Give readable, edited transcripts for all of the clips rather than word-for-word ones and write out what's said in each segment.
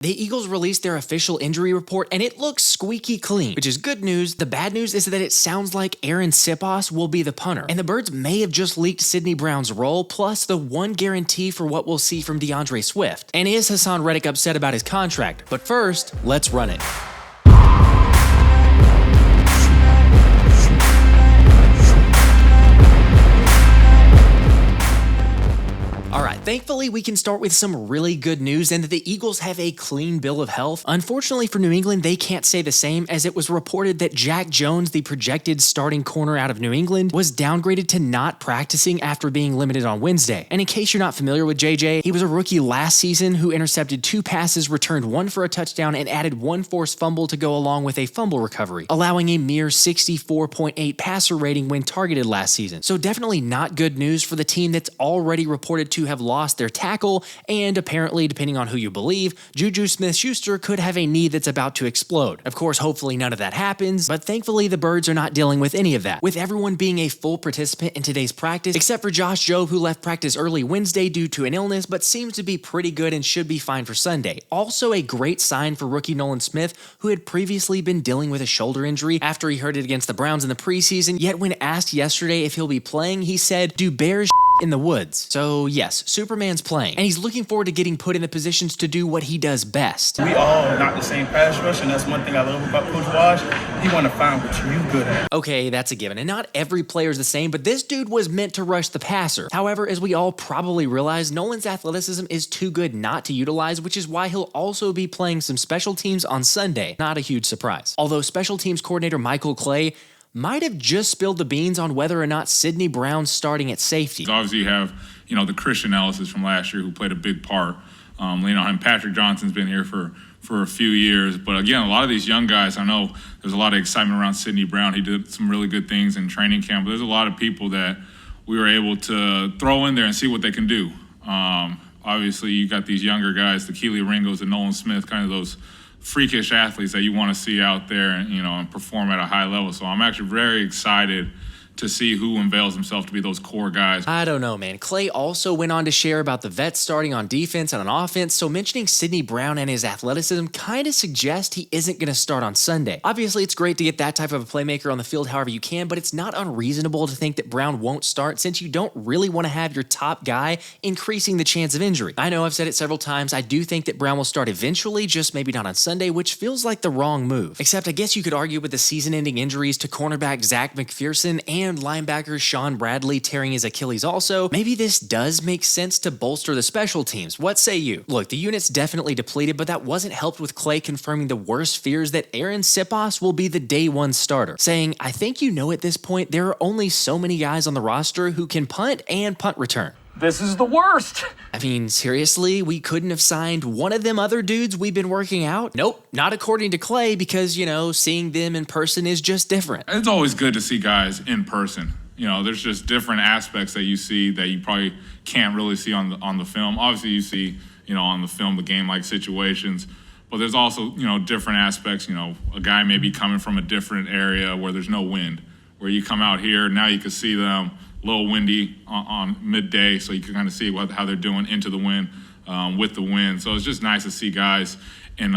The Eagles released their official injury report and it looks squeaky clean, which is good news. The bad news is that it sounds like Arryn Siposs will be the punter, and the Birds may have just leaked Sidney Brown's role, plus the one guarantee for what we'll see from Dandre Swift. And is Haason Reddick upset about his contract? But first, let's run it. Alright, thankfully we can start with some really good news and that the Eagles have a clean bill of health. Unfortunately for New England, they can't say the same, as it was reported that Jack Jones, the projected starting corner out of New England, was downgraded to not practicing after being limited on Wednesday. And in case you're not familiar with JJ, he was a rookie last season who intercepted 2 passes, returned 1 for a touchdown, and added 1 forced fumble to go along with a fumble recovery, allowing a mere 64.8 passer rating when targeted last season. So definitely not good news for the team that's already reported to have lost their tackle, and apparently, depending on who you believe, Juju Smith-Schuster could have a knee that's about to explode. Of course, hopefully none of that happens, but thankfully the Birds are not dealing with any of that, with everyone being a full participant in today's practice, except for Josh Jobe, who left practice early Wednesday due to an illness, but seems to be pretty good and should be fine for Sunday. Also a great sign for rookie Nolan Smith, who had previously been dealing with a shoulder injury after he hurt it against the Browns in the preseason, yet when asked yesterday if he'll be playing, he said, "Do bears in the woods?" So yes, Superman's playing, and he's looking forward to getting put in the positions to do what he does best. We all not the same pass rush, and that's one thing I love about Coach Wash. He want to find what you good at. Okay, that's a given, and not every player is the same, but this dude was meant to rush the passer. However, as we all probably realize, Nolan's athleticism is too good not to utilize, which is why he'll also be playing some special teams on Sunday. Not a huge surprise. Although special teams coordinator Michael Clay might have just spilled the beans on whether or not Sidney Brown's starting at safety. Obviously, you have, the Christian analysis from last year who played a big part. And Patrick Johnson's been here for a few years. But again, a lot of these young guys, I know there's a lot of excitement around Sidney Brown. He did some really good things in training camp. But there's a lot of people that we were able to throw in there and see what they can do. Obviously, you got these younger guys, the Keely Ringos, the Nolan Smith, kind of those freakish athletes that you want to see out there and perform at a high level. So I'm actually very excited to see who unveils himself to be those core guys. I don't know, man. Clay also went on to share about the vets starting on defense and on offense, so mentioning Sidney Brown and his athleticism kind of suggests he isn't going to start on Sunday. Obviously, it's great to get that type of a playmaker on the field however you can, but it's not unreasonable to think that Brown won't start since you don't really want to have your top guy increasing the chance of injury. I know I've said it several times, I do think that Brown will start eventually, just maybe not on Sunday, which feels like the wrong move. Except I guess you could argue with the season-ending injuries to cornerback Zach McPherson and linebacker Sean Bradley tearing his Achilles also, maybe this does make sense to bolster the special teams. What say you? Look, the unit's definitely depleted, but that wasn't helped with Clay confirming the worst fears that Arryn Siposs will be the day 1 starter, saying, "I think at this point there are only so many guys on the roster who can punt and punt return." This is the worst. I mean, seriously, we couldn't have signed one of them other dudes we've been working out? Nope, not according to Clay, because, seeing them in person is just different. It's always good to see guys in person. There's just different aspects that you see that you probably can't really see on the film. Obviously, you see, on the film the game-like situations, but there's also, different aspects. A guy may be coming from a different area where there's no wind. Where you come out here, now you can see them a little windy on midday, so you can kind of see how they're doing into the wind, with the wind. So it's just nice to see guys in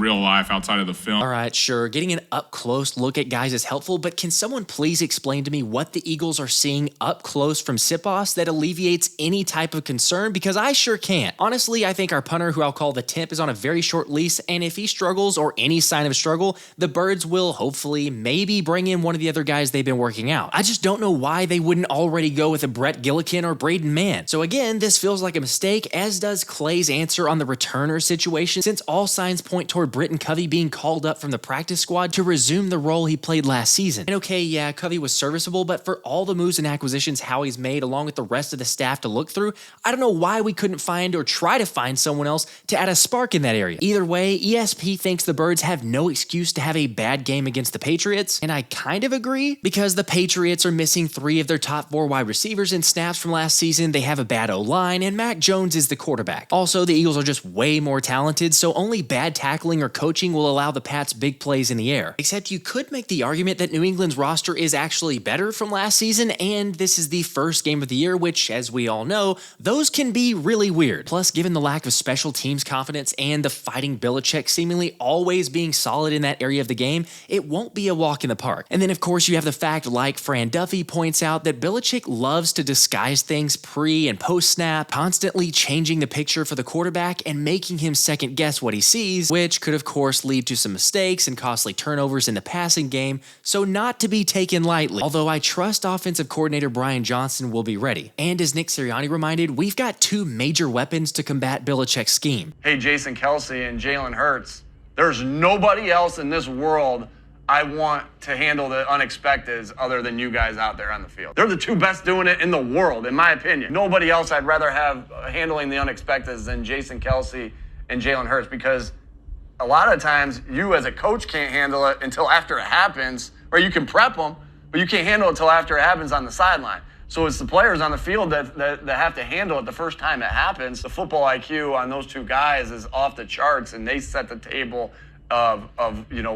real life outside of the film. All right, sure. Getting an up-close look at guys is helpful, but can someone please explain to me what the Eagles are seeing up close from Siposs that alleviates any type of concern? Because I sure can't. Honestly, I think our punter, who I'll call the temp, is on a very short leash, and if he struggles or any sign of struggle, the Birds will hopefully maybe bring in one of the other guys they've been working out. I just don't know why they wouldn't already go with a Brett Gillikin or Braden Mann. So again, this feels like a mistake, as does Clay's answer on the returner situation, since all signs point toward Britton Covey being called up from the practice squad to resume the role he played last season. And okay, yeah, Covey was serviceable, but for all the moves and acquisitions Howie's made along with the rest of the staff to look through, I don't know why we couldn't find or try to find someone else to add a spark in that area. Either way, ESP thinks the Birds have no excuse to have a bad game against the Patriots, and I kind of agree, because the Patriots are missing 3 of their top 4 wide receivers in snaps from last season, they have a bad O-line, and Mac Jones is the quarterback. Also, the Eagles are just way more talented, so only bad tackling tackling or coaching will allow the Pats big plays in the air. Except you could make the argument that New England's roster is actually better from last season, and this is the first game of the year, which, as we all know, those can be really weird. Plus, given the lack of special teams confidence and the fighting Belichick seemingly always being solid in that area of the game, it won't be a walk in the park. And then, of course, you have the fact, like Fran Duffy points out, that Belichick loves to disguise things pre and post snap, constantly changing the picture for the quarterback and making him second guess what he sees, which could, of course, lead to some mistakes and costly turnovers in the passing game, so not to be taken lightly. Although I trust offensive coordinator Brian Johnson will be ready. And as Nick Sirianni reminded, we've got two major weapons to combat Belichick's scheme. Hey, Jason Kelce and Jalen Hurts, there's nobody else in this world I want to handle the unexpecteds other than you guys out there on the field. They're the two best doing it in the world, in my opinion. Nobody else I'd rather have handling the unexpecteds than Jason Kelce and Jalen Hurts, because a lot of times you as a coach can't handle it until after it happens, or you can prep them, but you can't handle it until after it happens on the sideline. So it's the players on the field that have to handle it the first time it happens. The football IQ on those two guys is off the charts, and they set the table of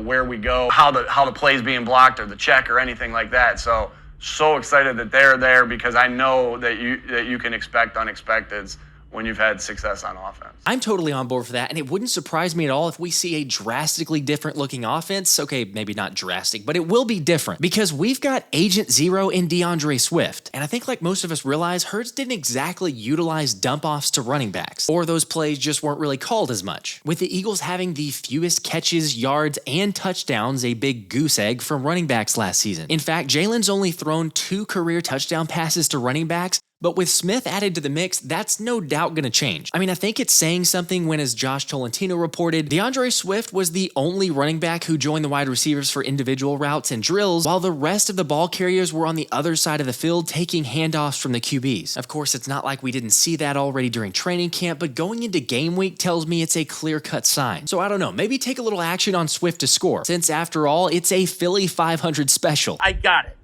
where we go, how the play's being blocked or the check or anything like that. So excited that they're there, because I know that you can expect unexpecteds when you've had success on offense. I'm totally on board for that, and it wouldn't surprise me at all if we see a drastically different looking offense. Okay, maybe not drastic, but it will be different because we've got Agent Zero in DeAndre Swift. And I think, like most of us realize, Hurts didn't exactly utilize dump-offs to running backs, or those plays just weren't really called as much. With the Eagles having the fewest catches, yards, and touchdowns, a big goose egg from running backs last season. In fact, Jalen's only thrown 2 career touchdown passes to running backs, but with Smith added to the mix, that's no doubt going to change. I mean, I think it's saying something when, as Josh Tolentino reported, DeAndre Swift was the only running back who joined the wide receivers for individual routes and drills, while the rest of the ball carriers were on the other side of the field taking handoffs from the QBs. Of course, it's not like we didn't see that already during training camp, but going into game week tells me it's a clear-cut sign. So I don't know, maybe take a little action on Swift to score, since after all, it's a Philly 500 special. I got it.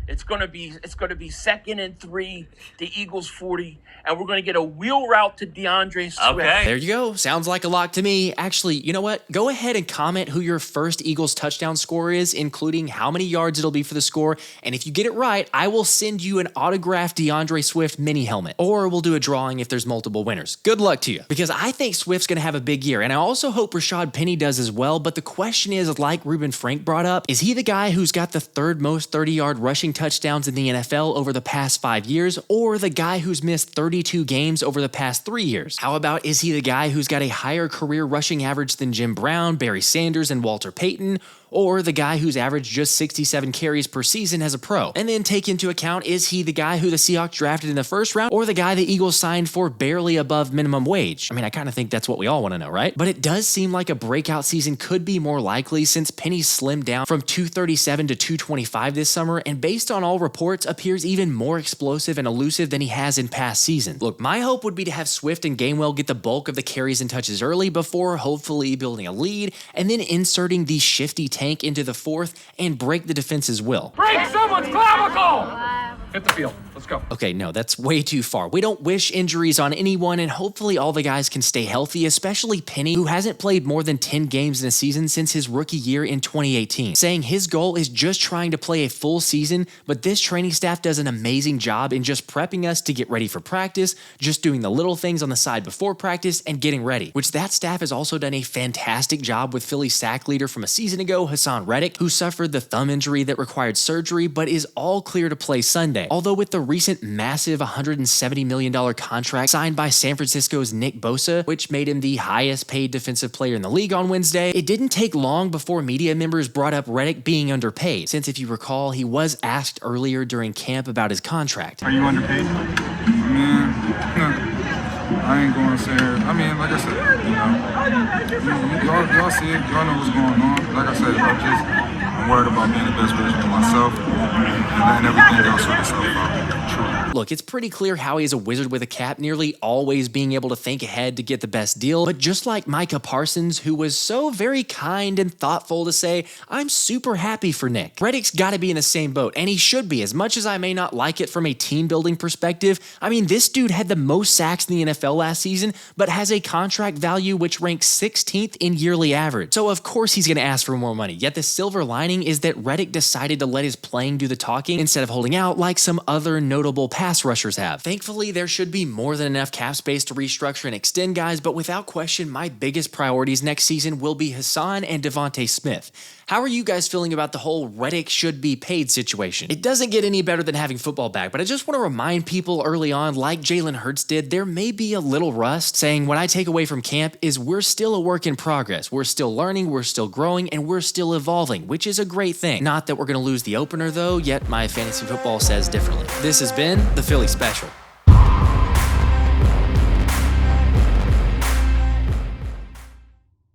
It's gonna be 2nd and 3, the Eagles 40, and we're gonna get a wheel route to DeAndre Swift. Okay. There you go. Sounds like a lock to me. Actually, you know what? Go ahead and comment who your first Eagles touchdown score is, including how many yards it'll be for the score. And if you get it right, I will send you an autographed DeAndre Swift mini helmet. Or we'll do a drawing if there's multiple winners. Good luck to you. Because I think Swift's gonna have a big year, and I also hope Rashaad Penny does as well. But the question is, like Ruben Frank brought up, is he the guy who's got the 3rd most 30-yard rushing touchdowns in the NFL over the past 5 years, or the guy who's missed 32 games over the past 3 years? How about, is he the guy who's got a higher career rushing average than Jim Brown, Barry Sanders, and Walter Payton, or the guy who's averaged just 67 carries per season as a pro? And then take into account, is he the guy who the Seahawks drafted in the 1st round, or the guy the Eagles signed for barely above minimum wage? I mean, I kind of think that's what we all want to know, right? But it does seem like a breakout season could be more likely, since Penny slimmed down from 237 to 225 this summer, and based on all reports, appears even more explosive and elusive than he has in past seasons. Look, my hope would be to have Swift and Gainwell get the bulk of the carries and touches early before hopefully building a lead, and then inserting the shifty tank into the 4th and break the defense's will. Break someone's clavicle! Hit the field. Let's go. Okay, no, that's way too far. We don't wish injuries on anyone, and hopefully all the guys can stay healthy, especially Penny, who hasn't played more than 10 games in a season since his rookie year in 2018, saying his goal is just trying to play a full season, but this training staff does an amazing job in just prepping us to get ready for practice, just doing the little things on the side before practice, and getting ready, which that staff has also done a fantastic job with Philly sack leader from a season ago, Haason Reddick, who suffered the thumb injury that required surgery, but is all clear to play Sunday. Although with the recent massive $170 million contract signed by San Francisco's Nick Bosa, which made him the highest paid defensive player in the league on Wednesday, it didn't take long before media members brought up Reddick being underpaid, since if you recall, he was asked earlier during camp about his contract. Are you underpaid? Man, I ain't going to say her. I mean, like I said, y'all see it, y'all know what's going on. Like I said, I'm worried about being the best version of myself and letting everything else sort itself out. Truly. Look, it's pretty clear Howie is a wizard with a cap, nearly always being able to think ahead to get the best deal. But just like Micah Parsons, who was so very kind and thoughtful to say, I'm super happy for Nick. Reddick's got to be in the same boat, and he should be. As much as I may not like it from a team building perspective, I mean, this dude had the most sacks in the NFL last season, but has a contract value which ranks 16th in yearly average. So of course he's going to ask for more money. Yet the silver lining is that Reddick decided to let his playing do the talking instead of holding out like some other notable pass rushers have. Thankfully, there should be more than enough cap space to restructure and extend guys, but without question, my biggest priorities next season will be Haason and Devontae Smith. How are you guys feeling about the whole Reddick should be paid situation? It doesn't get any better than having football back, but I just want to remind people early on, like Jalen Hurts did, there may be a little rust, saying what I take away from camp is we're still a work in progress. We're still learning, we're still growing, and we're still evolving, which is a great thing. Not that we're going to lose the opener though, yet my fantasy football says differently. This has been the Philly Special.